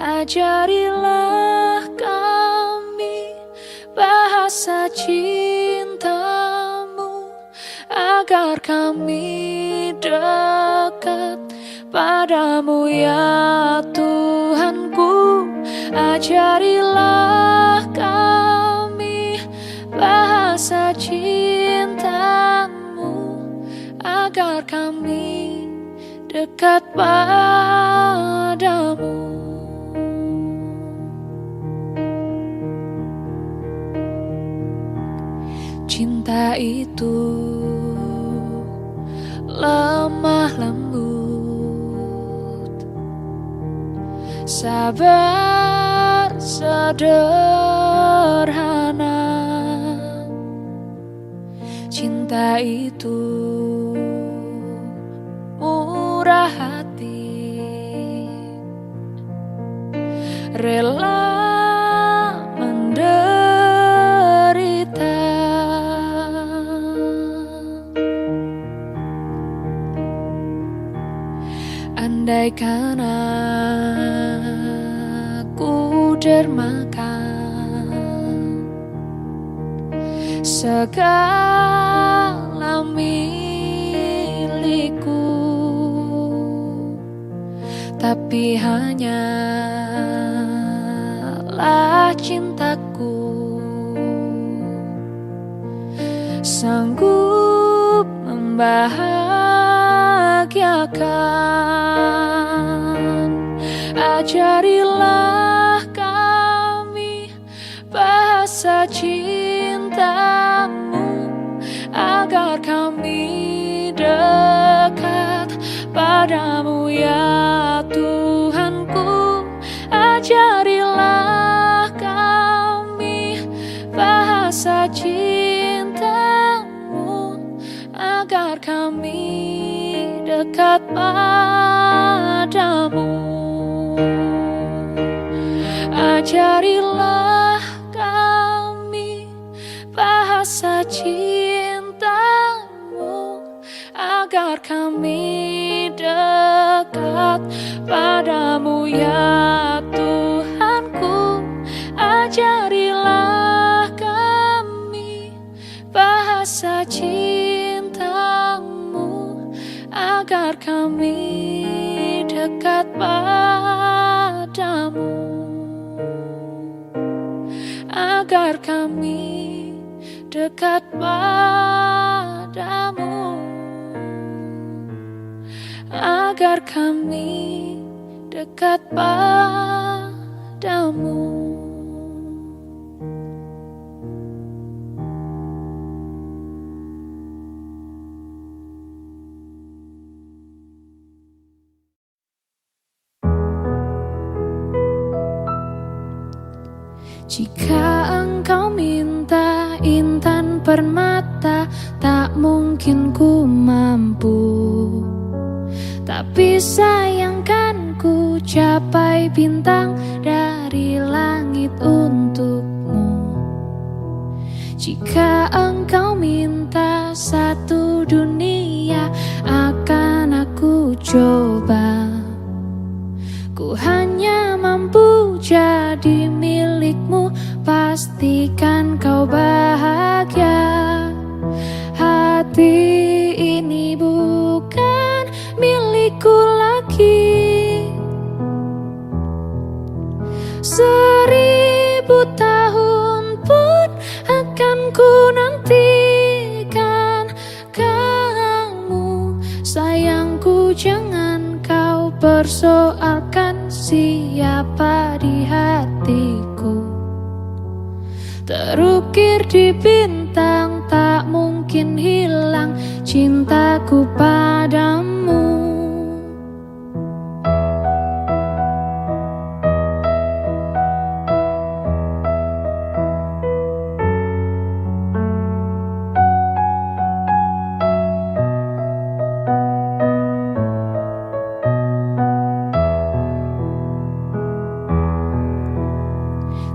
S1: Ajarilah kami bahasa cinta-Mu, agar kami dekat padamu ya Tuhanku. Ajarilah kami bahasa cinta-Mu, agar kami dekat padamu. Cinta itu lemah lembut, sabar sederhana. Cinta itu murah hati, rela andaikan aku dermakan segala milikku, tapi hanyalah cintaku sanggup membahagiakan. Ajarilah kami bahasa cinta-Mu, agar kami dekat padamu ya Tuhanku. Ajarilah kami bahasa cintamu, agar kami dekat padamu. Ajarilah kami bahasa cintamu, agar kami dekat padamu ya Tuhanku. Ajarilah kami bahasa cintamu, agar kami dekat padamu, agar kami dekat padamu, agar kami dekat padamu. Jika engkau minta intan permata, tak mungkin ku mampu. Tapi sayangkan ku capai bintang dari langit untukmu. Jika engkau minta satu dunia, akan aku coba. Ku hanya mampu jadi milikmu, pastikan kau bahagia. Hati ini bukan milikku lagi. 1000 tahun pun akan ku nantikan kamu. Sayangku, jangan kau persoalkan siapa di hatiku. Terukir di bintang, tak mungkin hilang cintaku padamu.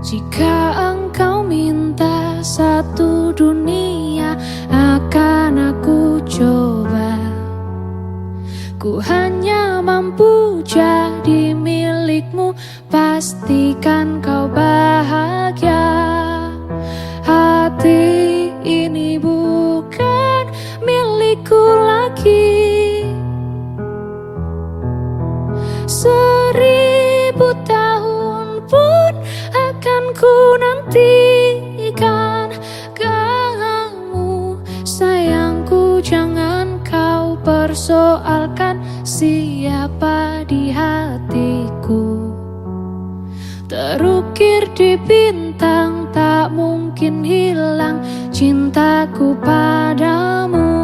S1: Jika engkau minta satu dunia, akan aku coba. Ku hanya mampu jadi milikmu, pastikan kau bahagia. Hati ini bukan milikku lagi. 1000 tahun pun akan ku nantikan kamu. Sayangku, jangan kau persoalkan siapa di hatiku. Terukir di bintang, tak mungkin hilang cintaku padamu.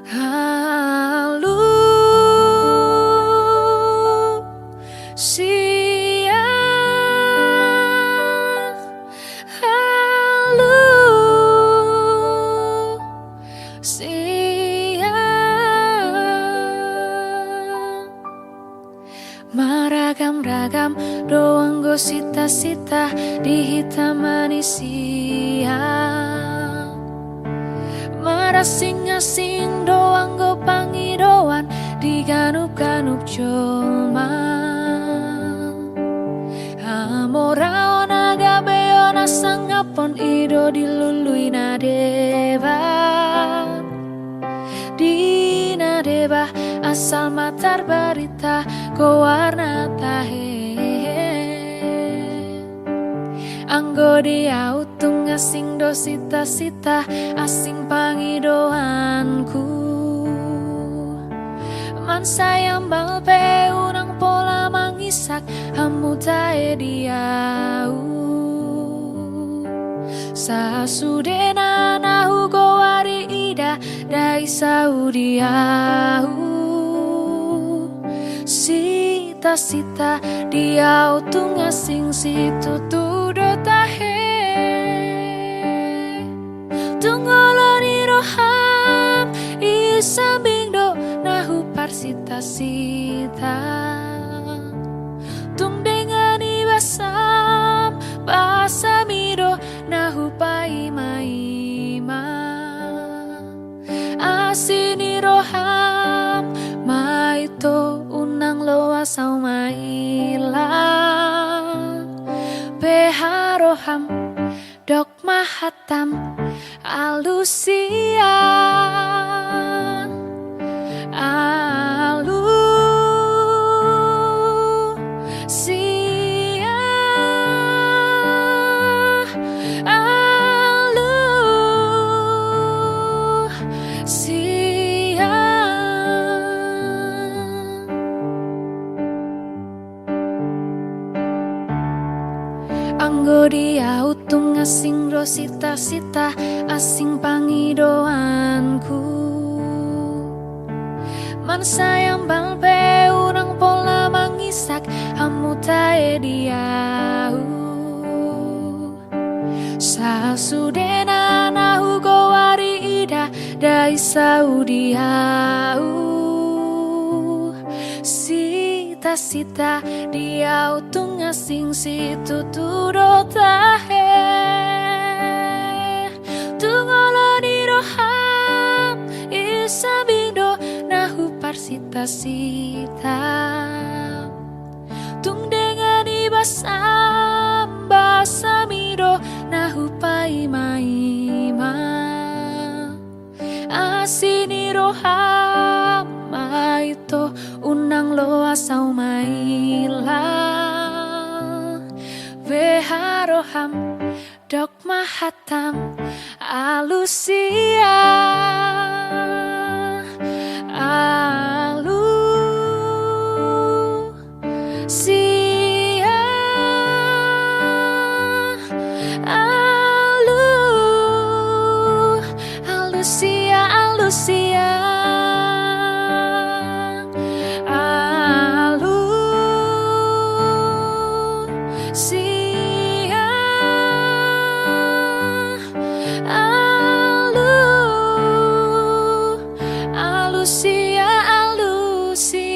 S1: Halo siang, halo siang. Maragam-ragam doang gosita-sita di hitamani siang. Marasing-asing doang go pangidoan di ganup-ganup colma. Amora onaga beona sangapon ido dilului na deva. Di bebas asal matar berita ko warna tahe anggo dia utung asing do sita-sita asing pangidoanku man sayang balpe unang pola mangisak hamu tae diau Sasudena nahu go wari ida dai saudiau Sita-sita diau tunga sing situ tudo tahe Tungoloni roham isambing do nahu parsita-sita Tung dengan ibasam pasamido nahu paima-ima asini roham maito unang loa sau maila beharoham dok mahatam alusia Anggo dia utung asing ro sita-sita asing pangidoanku Man sayang balpe unang pola mangisak hamu tae diau Sasudena nahu go wari ida dai saudiau Sita-sita dia utung asing situ tudo tahe Tungoloni roham isabindo nahu parsita-sita Tung dengan ibasam basamido nahu paima-ima Asini roham maito unang loa sau maila Veharoham dok mahatam alusia Alusia Alusia Alusia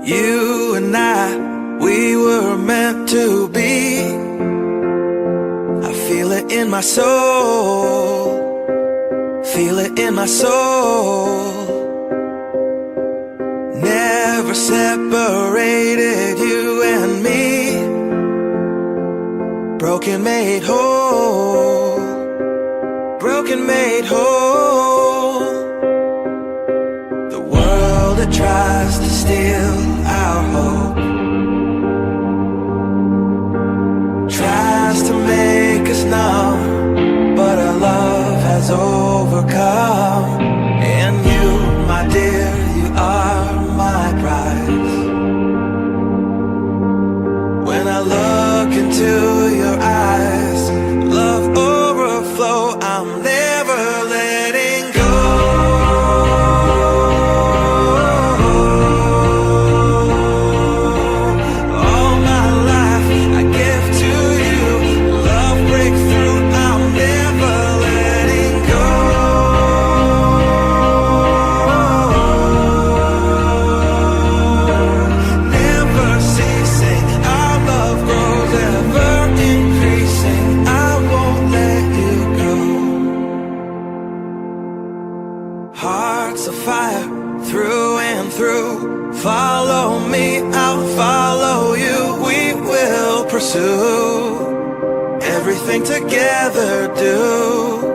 S2: You and I, we were meant to be. I feel it in my soul, feel it in my soul. Never separated, you and me. Broken made whole, broken made whole. The world that tries to steal our hope tries to make us numb, but our love has overcome. And you, my dear, you are my prize. When I look into your eyes, love overflow, I'm never letting go. Love follow me, I'll follow you. We will pursue everything together, do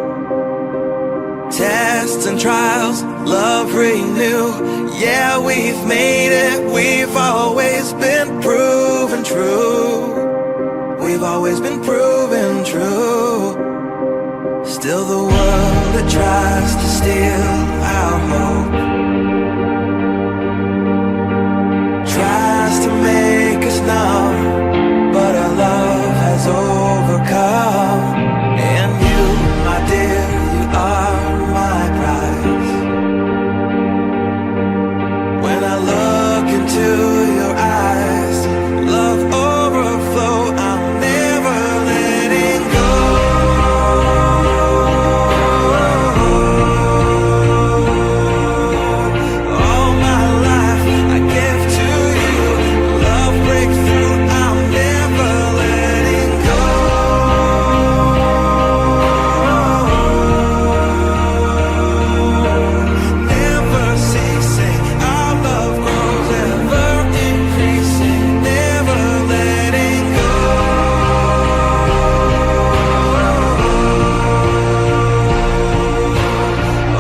S2: tests and trials, love renew. Yeah, we've made it, we've always been proven true. We've always been proven true. Still the world that tries to steal our hope tries to make us numb, but our love has overcome. And you, my dear, you are my prize. When I look into your eyes, love overflow, I'm never letting go. All my life I give to you. Love breakthrough, I'm never letting go. Never ceasing, our love grows ever increasing. Never letting go.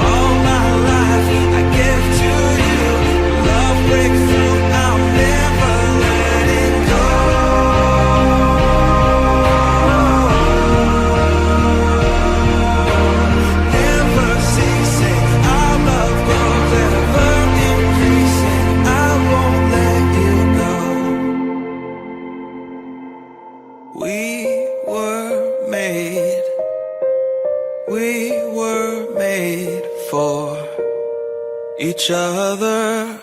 S2: All my life I give to you. Love breakthrough, I'm never letting go. Never ceasing, our love grows ever increasing. I won't let you go. We were made for each other.